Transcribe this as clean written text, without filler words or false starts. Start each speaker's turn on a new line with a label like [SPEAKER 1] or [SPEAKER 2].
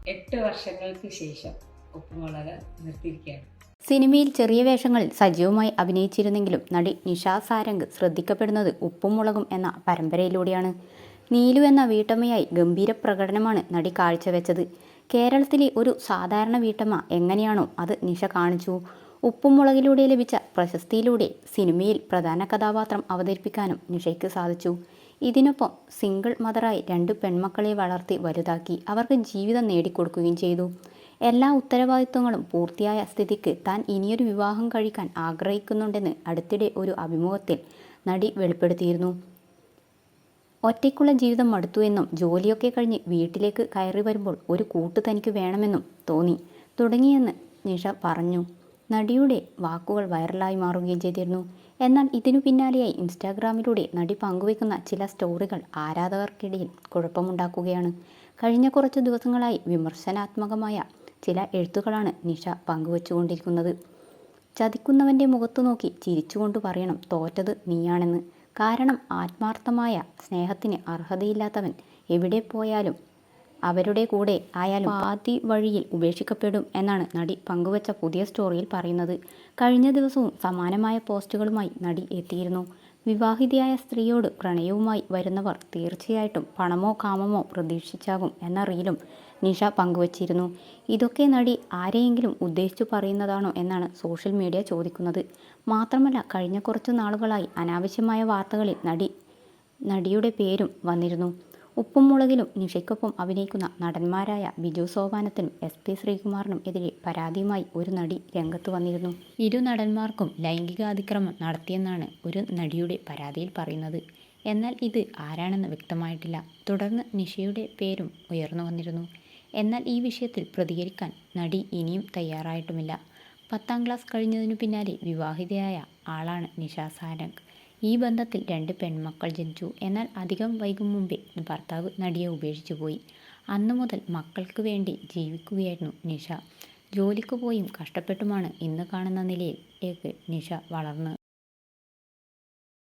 [SPEAKER 1] 8 വർഷങ്ങൾക്ക് ശേഷം ഉപ്പുമുളക് നിർത്തിയിരിക്കുകയാണ്.
[SPEAKER 2] സിനിമയിൽ ചെറിയ വേഷങ്ങളിൽ സജീവമായി അഭിനയിച്ചിരുന്നെങ്കിലും നടി നിഷ സാരംഗ് ശ്രദ്ധിക്കപ്പെടുന്നത് ഉപ്പും മുളകും എന്ന പരമ്പരയിലൂടെയാണ്. നീലു എന്ന വീട്ടമ്മയായി ഗംഭീര പ്രകടനമാണ് നടി കാഴ്ചവെച്ചത്. കേരളത്തിലെ ഒരു സാധാരണ വീട്ടമ്മ എങ്ങനെയാണോ അത് നിഷ കാണിച്ചു. ഉപ്പും മുളകിലൂടെ ലഭിച്ച പ്രശസ്തിയിലൂടെ സിനിമയിൽ പ്രധാന കഥാപാത്രം അവതരിപ്പിക്കാനും നിഷയ്ക്ക് സാധിച്ചു. ഇതിനൊപ്പം സിംഗിൾ മദറായി 2 പെൺമക്കളെ വളർത്തി വലുതാക്കി അവർക്ക് ജീവിതം നേടിക്കൊടുക്കുകയും ചെയ്തു. എല്ലാ ഉത്തരവാദിത്വങ്ങളും പൂർത്തിയായ സ്ഥിതിക്ക് താൻ ഇനിയൊരു വിവാഹം കഴിക്കാൻ ആഗ്രഹിക്കുന്നുണ്ടെന്ന് അടുത്തിടെ ഒരു അഭിമുഖത്തിൽ നടി വെളിപ്പെടുത്തിയിരുന്നു. ഒറ്റയ്ക്കുള്ള ജീവിതം മടുത്തു എന്നും ജോലിയൊക്കെ കഴിഞ്ഞ് വീട്ടിലേക്ക് കയറി വരുമ്പോൾ ഒരു കൂട്ട് തനിക്ക് വേണമെന്നും തോന്നി തുടങ്ങിയെന്ന് നിഷ പറഞ്ഞു. നടിയുടെ വാക്കുകൾ വൈറലായി മാറുകയും ചെയ്തിരുന്നു. എന്നാൽ ഇതിനു പിന്നാലെയായി ഇൻസ്റ്റാഗ്രാമിലൂടെ നടി പങ്കുവയ്ക്കുന്ന ചില സ്റ്റോറികൾ ആരാധകർക്കിടയിൽ കുഴപ്പമുണ്ടാക്കുകയാണ്. കഴിഞ്ഞ കുറച്ച് ദിവസങ്ങളായി വിമർശനാത്മകമായ ചില എഴുത്തുകളാണ് നിഷ പങ്കുവച്ചുകൊണ്ടിരിക്കുന്നത്. ചതിക്കുന്നവൻ്റെ മുഖത്തു നോക്കി ചിരിച്ചുകൊണ്ട് പറയണം തോറ്റത് നീയാണെന്ന്. കാരണം ആത്മാർത്ഥമായ സ്നേഹത്തിന് അർഹതയില്ലാത്തവൻ എവിടെ പോയാലും അവരുടെ കൂടെ ആയാലും പാതി വഴിയിൽ ഉപേക്ഷിക്കപ്പെടും എന്നാണ് നടി പങ്കുവച്ച പുതിയ സ്റ്റോറിയിൽ പറയുന്നത്. കഴിഞ്ഞ ദിവസവും സമാനമായ പോസ്റ്റുകളുമായി നടി എത്തിയിരുന്നു. വിവാഹിതയായ സ്ത്രീയോട് പ്രണയവുമായി വരുന്നവർ തീർച്ചയായിട്ടും പണമോ കാമമോ പ്രതീക്ഷിച്ചാകും എന്ന റീലും നിഷ പങ്കുവച്ചിരുന്നു. ഇതൊക്കെ നടി ആരെയെങ്കിലും ഉദ്ദേശിച്ചു പറയുന്നതാണോ എന്നാണ് സോഷ്യൽ മീഡിയ ചോദിക്കുന്നത്. മാത്രമല്ല കഴിഞ്ഞ കുറച്ചു നാളുകളായി അനാവശ്യമായ വാർത്തകളിൽ നടിയുടെ പേരും വന്നിരുന്നു. ഉപ്പും മുളകിലും നിഷയ്ക്കൊപ്പം അഭിനയിക്കുന്ന നടന്മാരായ ബിജു സോപാനത്തിനും SP ശ്രീകുമാറിനും എതിരെ പരാതിയുമായി ഒരു നടി രംഗത്ത് വന്നിരുന്നു. ഇരു നടന്മാർക്കും ലൈംഗികാതിക്രമം നടത്തിയെന്നാണ് ഒരു നടിയുടെ പരാതിയിൽ പറയുന്നത്. എന്നാൽ ഇത് ആരാണെന്ന് വ്യക്തമായിട്ടില്ല. തുടർന്ന് നിഷയുടെ പേരും ഉയർന്നു വന്നിരുന്നു. എന്നാൽ ഈ വിഷയത്തിൽ പ്രതികരിക്കാൻ നടി ഇനിയും തയ്യാറായിട്ടുമില്ല. 10ാം ക്ലാസ് കഴിഞ്ഞതിനു പിന്നാലെ വിവാഹിതയായ ആളാണ് നിഷ സാരംഗ്. ഈ ബന്ധത്തിൽ 2 പെൺമക്കൾ ജനിച്ചു. എന്നാൽ അധികം വൈകും മുമ്പേ ഭർത്താവ് നടിയെ ഉപേക്ഷിച്ചു പോയി. അന്നു മുതൽ മക്കൾക്ക് വേണ്ടി ജീവിക്കുകയായിരുന്നു നിഷ. ജോലിക്ക് പോയും കഷ്ടപ്പെട്ടുമാണ് ഇന്ന് കാണുന്ന നിലയിലേക്ക് നിഷ വളർന്ന്